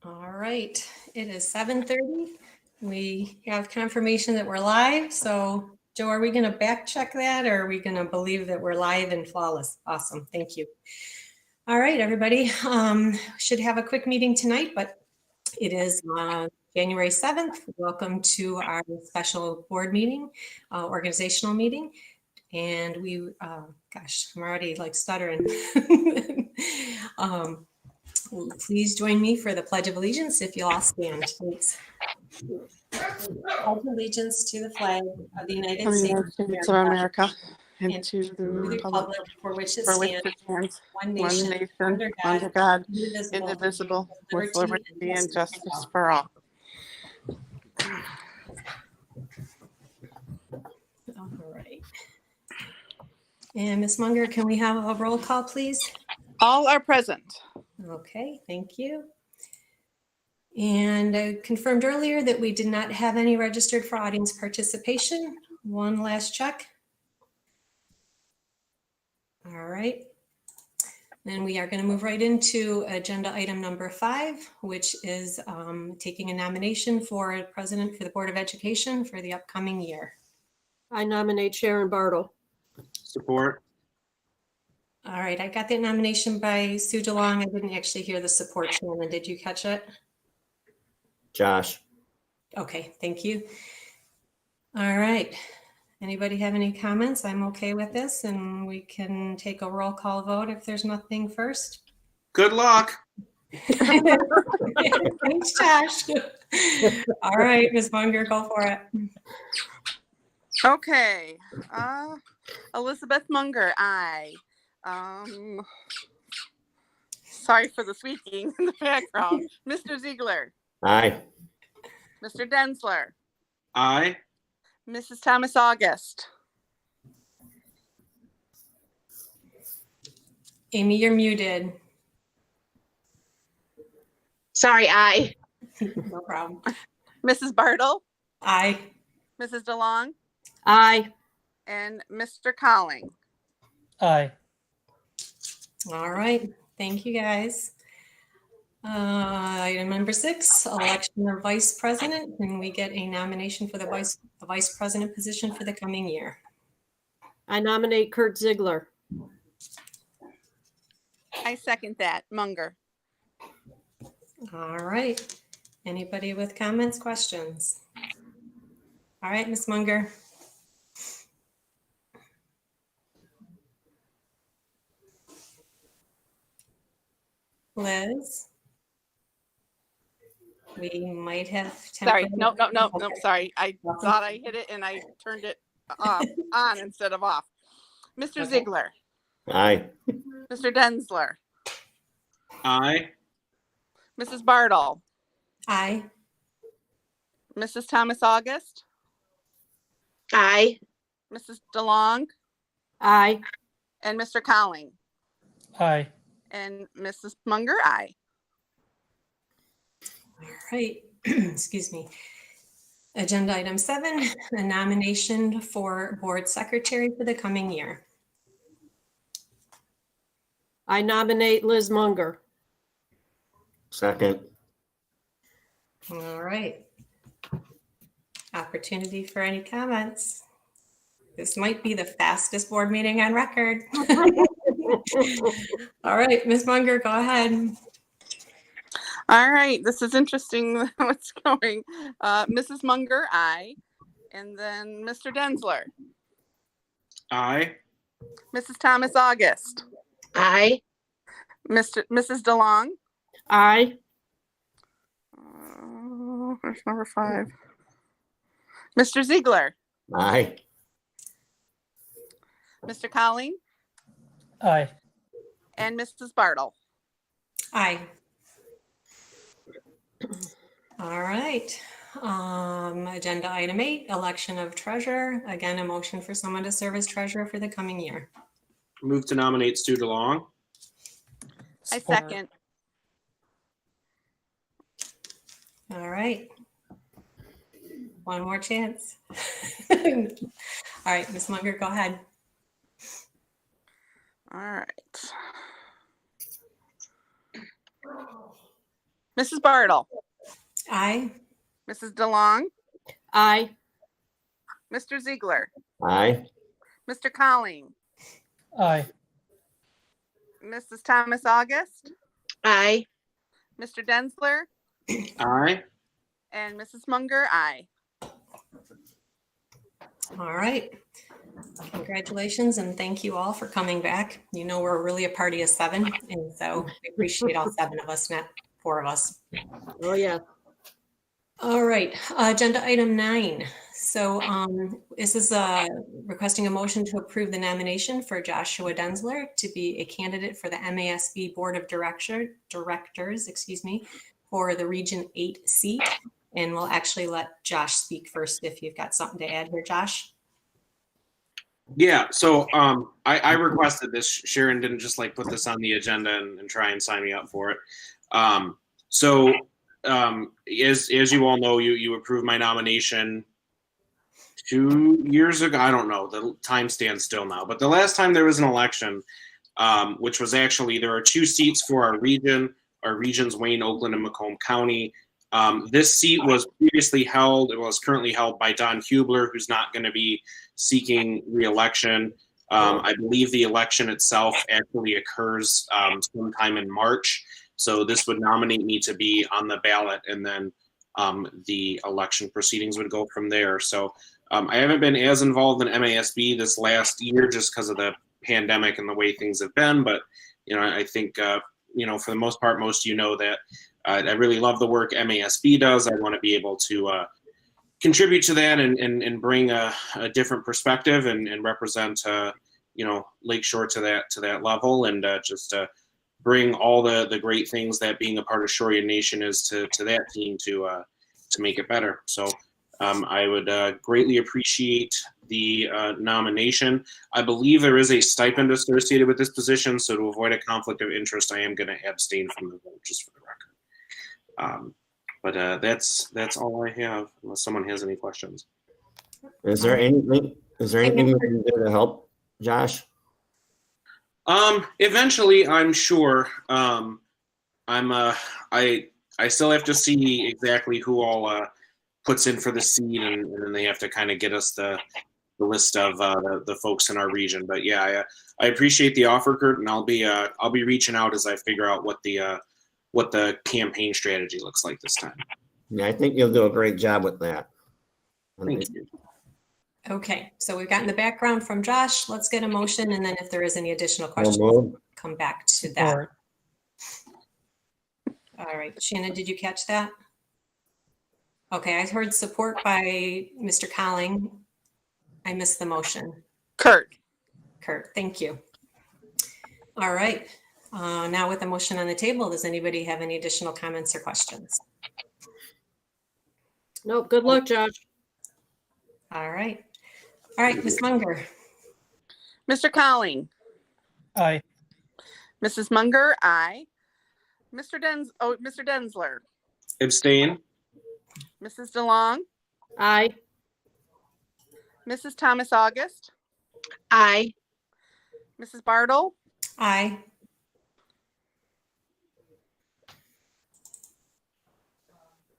All right, it is 7:30. We have confirmation that we're live. So Joe, are we going to back check that or are we going to believe that we're live and flawless? Awesome, thank you. All right, everybody, should have a quick meeting tonight, but it is January 7th. Welcome to our special board meeting, organizational meeting. And we, gosh, I'm already like stuttering. Please join me for the Pledge of Allegiance if you'll all stand, please. Pledge allegiance to the flag of the United States of America and to to the the republic republic for which it for which stands, it stands, one one nation, nation, under God, God, indivisible, indivisible, with liberty liberty and justice for all. All right. And Ms. Munger, can we have a roll call, please? All are present. Okay, thank you. And I confirmed earlier that we did not have any registered for audience participation. One last check. All right. Then we are going to move right into agenda item number 5, which is taking a nomination for president for the Board of Education for the upcoming year. I nominate Sharon Bartle. Support. All right, I got that nomination by Sue DeLong. I didn't actually hear the support, Shannon. Did you catch it? Josh. Okay, thank you. All right. Anybody have any comments? I'm okay with this, and we can take a roll call vote if there's nothing first. Good luck. Thanks, Josh. All right, Ms. Munger, go for it. Okay. Elizabeth Munger, aye. Sorry for the squeaking in the background. Mr. Ziegler, Aye. Mr. Densler, Aye. Mrs. Thomas August, Amy, you're muted. Sorry, aye. No problem. Mrs. Bartle, Aye. Mrs. DeLong, Aye. and Mr. Colling. Aye. All right. Thank you, guys. Item number 6, election of vice president. Can we get a nomination for the vice president position for the coming year? I nominate Kurt Ziegler. I second that. Munger. All right. Anybody with comments, questions? All right, Ms. Munger. Liz? We might have. Sorry. No. Okay. Sorry. I thought I hit it and I turned it on instead of off. Mr. Okay. Ziegler, Aye. Mr. Densler, Aye. Mrs. Bartle, Aye. Mrs. Thomas August, Aye. Mrs. DeLong, Aye. and Mr. Colling. Aye. And Mrs. Munger, aye. All right. Excuse me. Agenda item 7, a nomination for board secretary for the coming year. I nominate Liz Munger. Second. All right. Opportunity for any comments. This might be the fastest board meeting on record. All right, Ms. Munger, go ahead. All right. This is interesting how it's going. Mrs. Munger, aye. And then Mr. Densler, Aye. Mrs. Thomas August, Aye. Mrs. DeLong. Aye. Where's number 5? Mr. Ziegler, Aye. Mr. Colling, Aye. and Mrs. Bartle. Aye. All right. Agenda item 8, election of treasurer. Again, a motion for someone to serve as treasurer for the coming year. Move to nominate Sue DeLong. I Support. second. All right. One more chance. All right, Ms. Munger, go ahead. All right. Mrs. Bartle, Aye. Mrs. DeLong, Aye. Mr. Ziegler, Aye. Mr. Colling, Aye. Mrs. Thomas August, Aye. Mr. Densler, Aye. and Mrs. Munger, aye. All right. Congratulations and thank you all for coming back. You know, we're really a party of 7, and so we appreciate all 7 of us, not 4 of us. Oh, yeah. All right, agenda item 9. So this is requesting a motion to approve the nomination for Joshua Densler to be a candidate for the MASB Board of Directors, for the Region 8 seat. And we'll actually let Josh speak first if you've got something to add here, Josh. Yeah, so I requested this. Sharon didn't just like put this on the agenda and try and sign me up for it. As you all know, you approved my nomination 2 years ago. I don't know, the time stands still now, but the last time there was an election, which was actually, there are 2 seats for our regions, Wayne, Oakland, and Macomb County. This seat was previously held, it was currently held by Don Hubler, who's not going to be seeking re-election. I believe the election itself actually occurs sometime in March. So this would nominate me to be on the ballot, and then the election proceedings would go from there. So I haven't been as involved in MASB this last year just because of the pandemic and the way things have been. But, I think, for the most part, most of you know that I really love the work MASB does. I want to be able to contribute to that and bring a different perspective and represent, Lakeshore to that level, and just bring all the great things that being a part of Shorian Nation is to that team to make it better. So I would greatly appreciate the nomination. I believe there is a stipend associated with this position, so to avoid a conflict of interest, I am going to abstain from the vote, just for the record. But that's all I have, unless someone has any questions. Is there anything we can do to help, Josh? Eventually, I'm sure. I still have to see exactly who all puts in for the seat, and then they have to kind of get us the list of the folks in our region. But yeah, I appreciate the offer, Kurt, and I'll be reaching out as I figure out what the campaign strategy looks like this time. Yeah, I think you'll do a great job with that. Thank you. Okay, so we've gotten the background from Josh. Let's get a motion, and then if there is any additional Well questions, moved. come back to that. Support. All right, Shannon, did you catch that? Okay, I heard support by Mr. Colling. I missed the motion. Kurt, Thank you. All right, now with the motion on the table, does anybody have any additional comments or questions? Nope. Good luck, Josh. All right, Ms. Munger. Mr. Colling, Aye. Mrs. Munger, aye. Mr. Densler, Abstain. Mrs. DeLong, Aye. Mrs. Thomas August, Aye. Mrs. Bartle, Aye.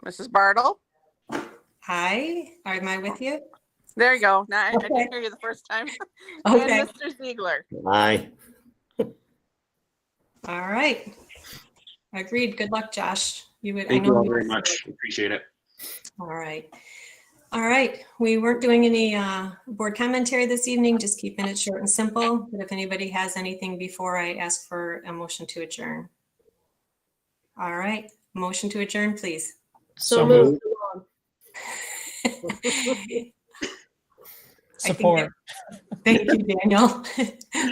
Mrs. Bartle. Aye. Am I with you? There you go. Now I Okay. didn't hear you the first time. Okay. And Mr. Ziegler. Aye. All right. Agreed. Good luck, Josh. Thank you all very much. Appreciate it. All right. All right. We weren't doing any board commentary this evening, just keeping it short and simple. But if anybody has anything before I ask for a motion to adjourn. All right. Motion to adjourn, please. So moved. Support. Thank you, Daniel.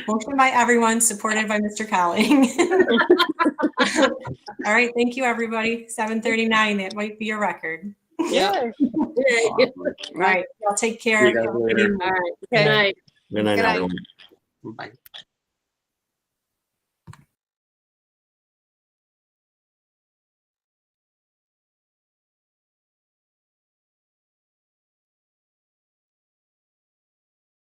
Motion by everyone, supported by Mr. Colling. All right. Thank you, everybody. 7:39. That might be a record. Yeah. All right. Y'all take care. See you guys later. All right. Okay. Good night. Good night, Good night. everyone. Bye.